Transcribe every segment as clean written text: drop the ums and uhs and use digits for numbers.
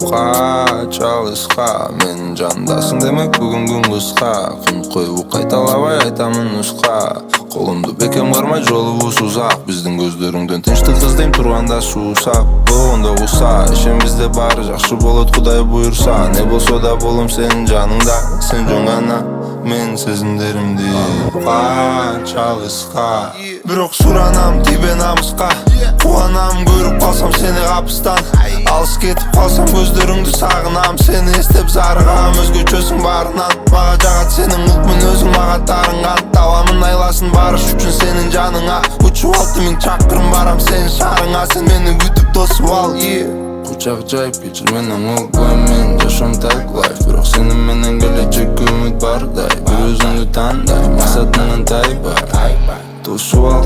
Чалышқа мен жандасың демек бүгін күн қысқа Құн қойып қайталабай айтамын нұсқа Қолымды бекем қармай жолыбыз ұзақ Біздің көздеріңден тыныштық іздейм тұрғанда суысақ Бұғында ұса ішем бізде бар жақсы болады Құдай бұйырса Не болса да болым сенің жаныңда Сен жөн ғана мен сезімдерімде Чалышқа Бірақ сұранам тебе намысқа Қуанам көріп қалсам сені қапыстан Алыс кетіп қалсам көздеріңді сағынам Сені естеп зарығам өзгечесің барынан Маға жағат сенің ұлтмын өзің маға тарынған Таламын айласын барыш үшін сенің жаныңа Ұчу алты мен чақырым барам сенің шарыңа Сен мені күтіп тосып ал Құшақ жайып кечір менің ол боймен Жашам так лайф Бірақ сенің менен келечек үміт бардай Бір өзіңді таңдай Мақсатыңнан тайбай Тосып ал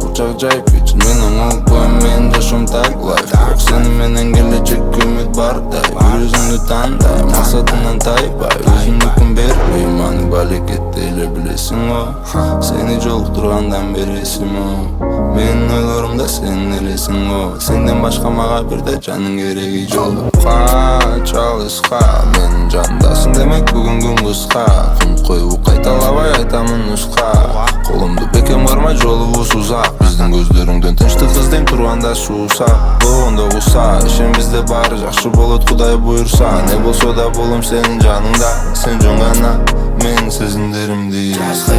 Құшақ жайып кечір менің ол боймен Жашам так лайф Бірақ сенің менен келечек үміт бардай Бір өзіңді таңдай Мақсатыңнан тайбай Өзіңді күн бербей Маны балекетті еле білесің о Сені жолықтырғандан бересің о Менің ойларымда сен елесің о Сенден башқа маға бірде жаның керегі жолыққа Чалышқа мен жандасың демек бүгін күн қысқа Құн қойып қайталабай айтамын нұсқа Қолымды бекем қармай жолыбыз ұзақ Біздің көздеріңден тыныштық іздейм тұрғанда суысақ Бұғында ұса ішем бізде бар жақсы болады Құдай бұйырса Не болса да болым сенің жаныңда Сен жөн ғана мен сезімдерімде Жазғы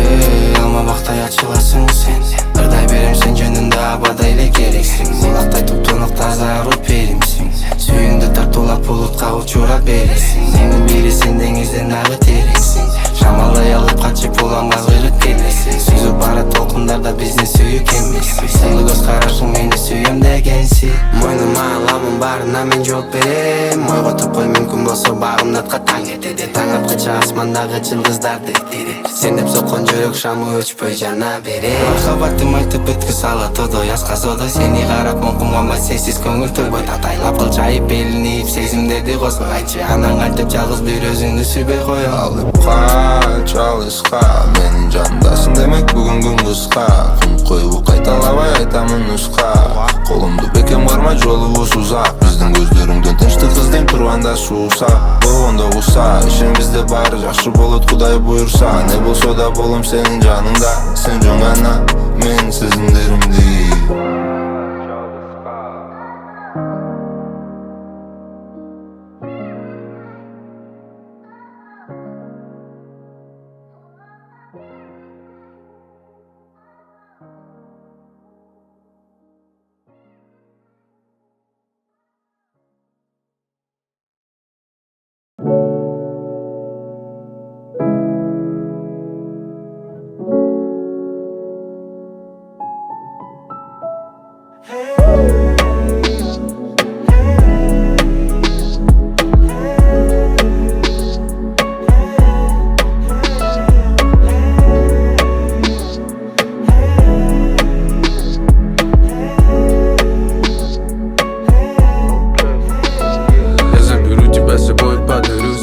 алма бақтай açыласың сен Бірдай берем сен жөнінде абадайлы керексің Бұлақтай тұп-тұнық таза рух беремсің Сүйіңді тартулап бұлытқа ұшыра бересің Сенің бересің деңізден ағы терексің Шамалдай алып қачып болғанға ғырып келесің Сүзіп бара толқындарда бізді сүйік емессің Сыйлы көз қарашың мені сүйем дегенсің Мойныма аламын барына мен жол берем Ойға тұпқой мүмкін болса бағымнатқа таң етеді Таң атқыча асмандағы жылдыздарды терек Сен деп соққан жүрек шамы өчпөй жана берем Махаббаттым айтып өткіз ала тодой асқа содой Сені қарап мұңқым қонбай сесіз көңіл тойбой Татайлап қыл жайып белінейіп сезімдерді қосып Айтшы анаң айтып жалғыз бір өзіңді сүйбей қойым Алыпқа чалышқа менің жандасың демек бүгін күн қысқа Құн қойып қайталабай айтамын нұсқа Қолымды бекем қармай жолыбыз ұзақ Біздің көздеріңден тыныштық іздейм тұрғанда суысақ Бұғында ұса ішем бізде бар жақсы болады Құдай бұйырса Не болса да болым сенің жаныңда Сен жөн ғана мен сезімдерімде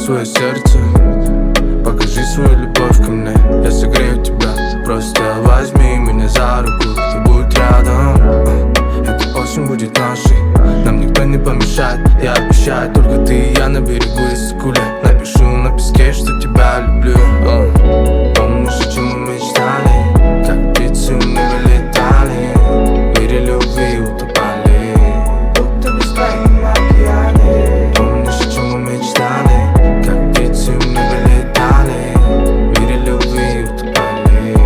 Свое сердце, покажи свою любовь ко мне. Я согрею тебя, просто возьми меня за руку и будь рядом. Эта осень будет нашей, нам никто не помешает. Я обещаю, только ты и я на берегу Иссык-Куле. Напишу на песке, что тебя люблю. Помнишь, о чем мы мечтали, как птицы мы вылетали, в мире любви утопали, будто в бескрайнем океане. Помнишь, о чем мы мечтали, мы вылетали, в мире любви утопали,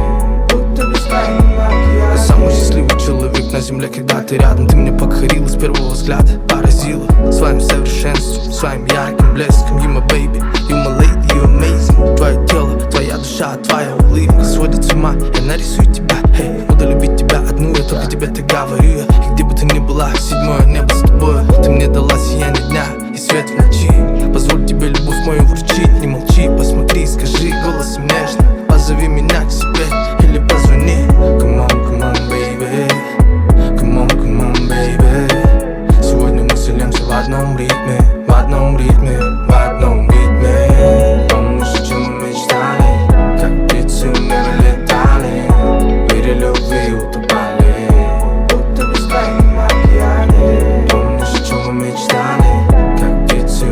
будто в бескрайнем океане. Я самый счастливый человек на земле, когда ты рядом. Ты мне покорила с первого взгляда, поразила своим совершенством, своим ярким блеском. You my baby, you my lady, you amazing. Твое тело, твоя душа, твоя улыбка сводит с ума. Я нарисую тебя, hey, буду любить тебя одну. Я только тебе так говорю. И где бы ты ни была, седьмое небо с тобой. Ты мне дала сияние дня и свет в ночи. Позволь тебе любовь мою вручить. Не молчи, посмотри, скажи голосом нежным. Позови меня к себе или позвони. Come on, baby. Come on, baby. Сегодня мы сольемся в одном ритме, в одном ритме, в одном ритме. Помнишь, о чем мы мечтали, как птицы мы вылетали, в мире любви утопали, будто в бескрайнем океане. Помнишь, о чем мы мечтали, как птицы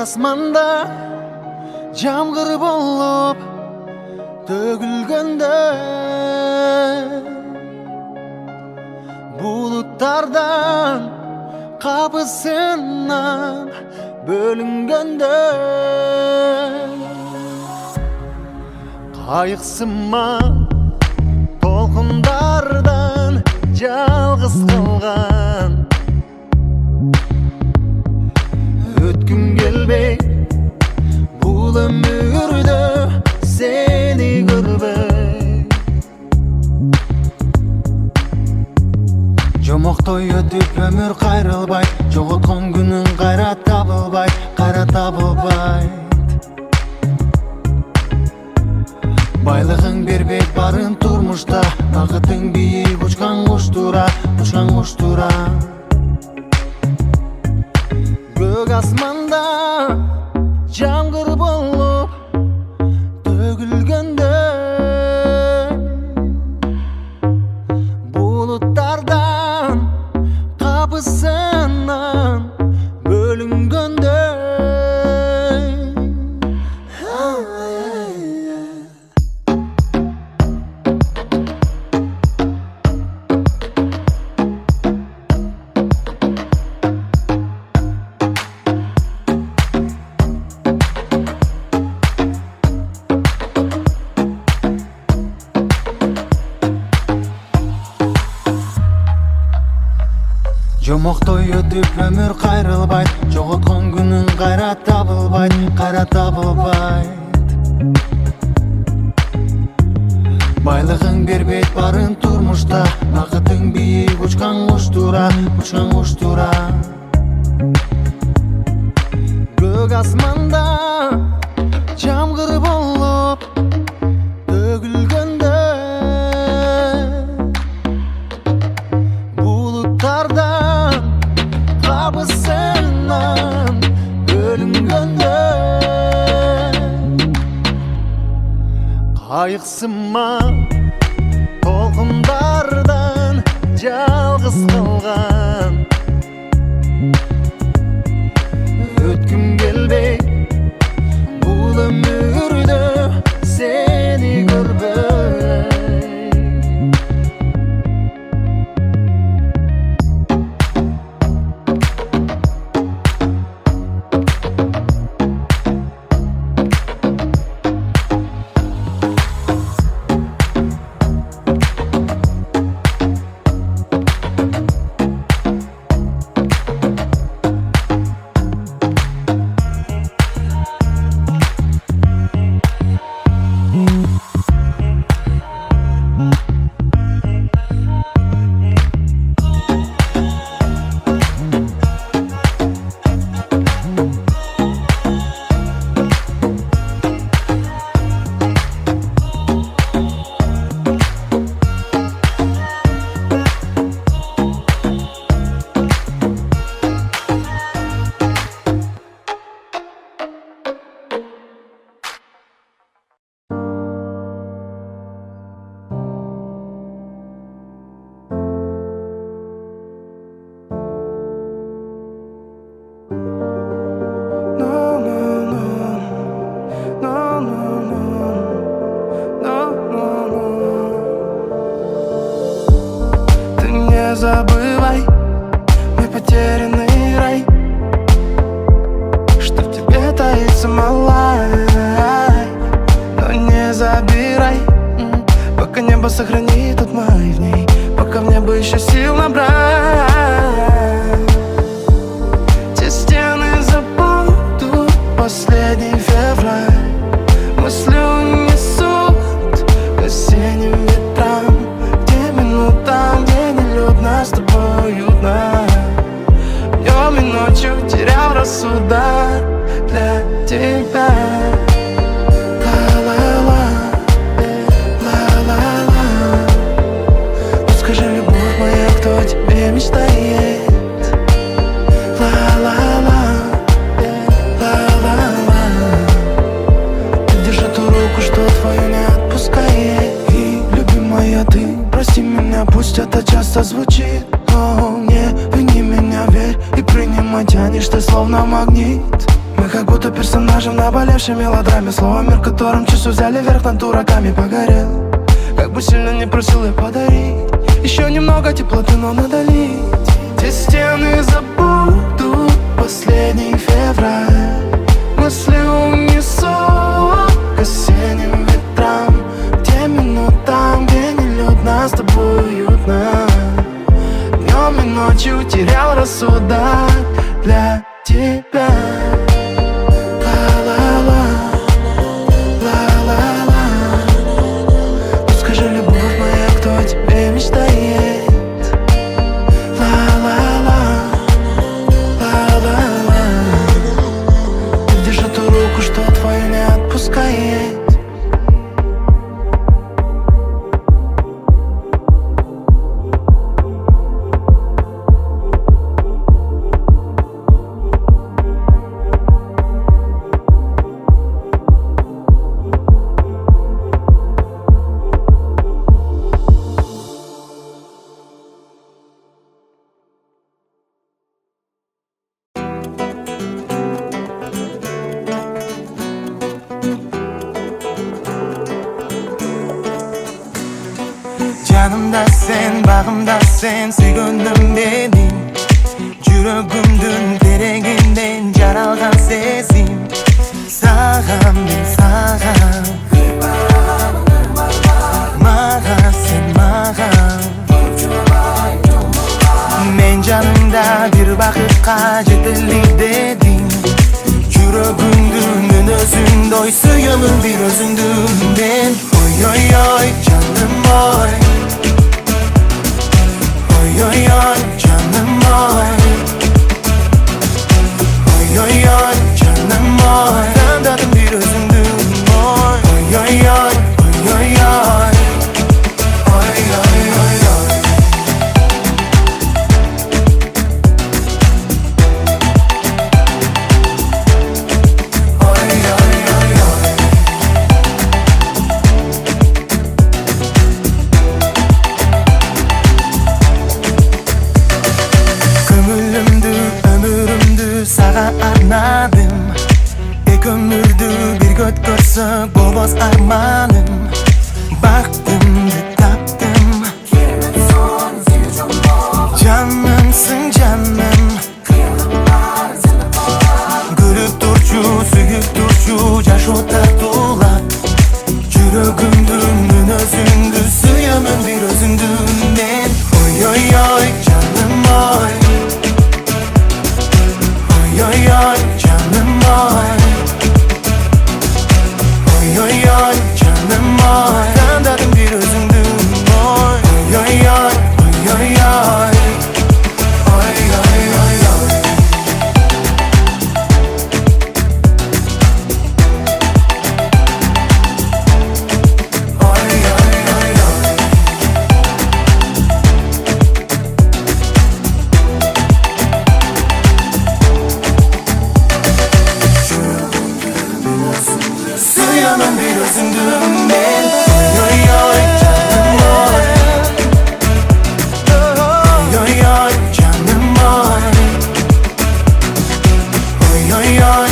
асманда жамгыр болуп төгүлгөндө, булуттардан капысынан бөлүнгөндө, кайыксыма толкундардан жалгыз калган, өткүм келбей бул өмүрдө сени көрбөй. Жомоктой өтүп өмүр кайрылбайт, жоготкон күнүң кайра табылбайт, кайра табылбайт. Байлыгың бербейт барын турмушта, бакытың бийик учкан куштура, учкан куштура. Көк асманда жамгыр болуп төгүлгөндө, булуттардан капысынан бөлүнгөндө, жомоктой өтүп өмүр кайрылбайт, жоготкон күнүң кайра табылбайт, кайра табылбайт. Байлыгың бербейт барын турмушта, бакытың бийик учкан куштура, учкан куштура. Көк асманда жамгыр болуп төгүлгөндө, булуттардан капысынан бөлүнгөндө, кайыксыма толкундардан жалгыз калган, өткүм келбей бул өмүрдө сени көрбөй. Забывай мой потерянный рай, что в тебе таится малая. Но не забирай, пока небо сохранит тот май в ней, пока в небо еще сил набрать. Те стены забудут последний февраль, мысли унесут к осенним ветрам, где минутам, где нелюдно с тобой уютно. Днем и ночью терял рассудок для тебя. Ла-ла-ла, ла-ла-ла. Ну скажи, любовь моя, кто тебе мечтает? Ла-ла-ла, ла-ла-ла. Ты держи ту руку, что твою не отпускает. И, любимая, ты прости меня, пусть это часто звучит, но не вини меня, верь и принимай, тянешь ты словно магнит. Мы как будто похожим на наболевшей мелодраме. Слово мир, которым часы взяли верх над дураками. Погорел, как бы сильно не просил я подарить еще немного теплоты, но надо лить. Те стены забудут последний февраль. Мысли унесу к осенним ветрам, тем минутам, где нелюдно, с тобой уютно. Днем и ночью терял рассудок для тебя. Ла-ла-ла, ла-ла-ла. Ну скажи, любовь моя, кто о тебе мечтает? Ла-ла-ла, ла-ла-ла. Ты держи ту руку, что твою не отпускает. Canımda sen, bağımda sen, sevgönüm benim. Yüreğimdün dereginden jaralgan sesim. Sağam ben sağam, mağa sen mağa. Men canımda bir bakışqa жетели dedim. Yüreğimdün özün doysuyamun bir özündüm ben. Oy oy oy canım oy. Oy oy oy canım oy. Oy oy oy canım oy. Sandadım bir özündüm oy. Oy oy oy, oy oy oy. Oy oy oy oy. Oy oy oy oy. Kömülümdü, ömürümdü sağa arnadım. Ek ömürdü bir göt görsök bolmaz armanım. Baktım da taptım. Canımsın canım. Gülüp durçu, süyüp durçu, caş otar dolar. Yüreğimdün özündü, suyamın bir özündüm ben. Oy oy oy canım oy. Oy oy oy canım oy. Oy oy oy canım oy. Sandadım bir özündüm oy. Oy oy oy, oy oy oy. Oy oy oy oy. Oy oy oy oy. Suyamın bir özündüm ben. Oy oy oy canım oy. Oy oy oy canım oy. Oy oy oy